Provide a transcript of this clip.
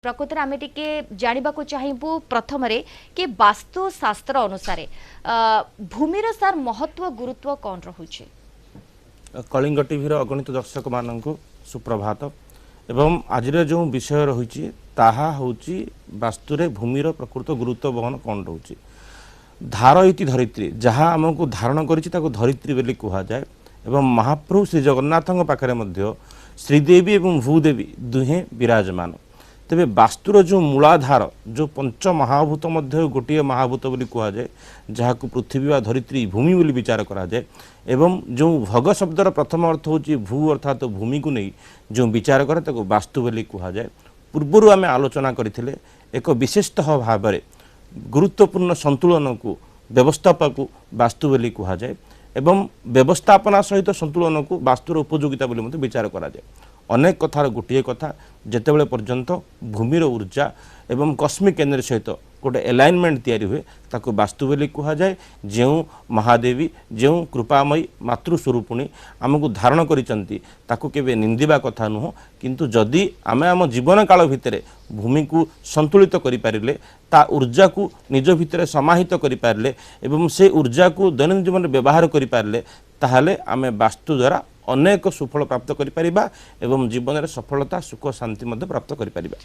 प्रकृत आम टे जानवा चाहबू प्रथम कि वास्तुशास्त्र अनुसार भूमिर सार महत्व गुरुत्व कौन रोचे। कलिंग टीवीर अगणित दर्शक मान सुप्रभात एवं आज जो विषय रही ताहा होची वास्तुरे भूमिर प्रकृत गुरुत्व बहन कौन रोचे। धार इति धरित्री जहाँ आमको धारण करिछि ताको धरित्री बोली कहा जाए एवं महाप्रभु श्री जगन्नाथ पाखे श्रीदेवी एवं भूदेवी दुहे विराजमान। तेबे वास्तुर जो मूलाधार जो पंच महाभूत मध्य गोटे महाभूत बोली कहा जाए जहाँ को पृथ्वी व धरित्री भूमि बोली विचार करा जाए एवं जो भग शब्दर प्रथम अर्थ होची भू अर्थात भूमि को नहीं जो विचार करे ताको वास्तु बोली कहा जाए। पूर्वर आम आलोचना करथिले एक विशेषतः भाव में गुरुत्वपूर्ण संतुलन को व्यवस्थापन को वास्तु बोली कहा जाए एवं व्यवस्थापना सहित संतुलन को वास्तुर उपयोगिता बोली मते विचार करा जाए। अनेक कथार गोटे कथा जेतेबेले पर्यंत भूमिर ऊर्जा एवं कस्मिक एनर्जी सहित गोटे एलाइनमेंट तैयारी हुए ताको वास्तु बोली कहा जाए। जो महादेवी जो कृपामयी मातृस्वरूपिणी आमको धारण करिसंती ताको केबे निंदिबा कथा नुह किंतु जदि आमे आम जीवन काल भितर भूमि को संतुलित करि पारिले ता ऊर्जा को निज भितर समाहित करि पारिले एवं से ऊर्जा को दैनिक जीवन व्यवहार करि पारिले ताहले आमे वास्तु द्वारा अनेक सुफल प्राप्त करि परिबा एवं जीवन में सफलता सुख शांति प्राप्त करि परिबा।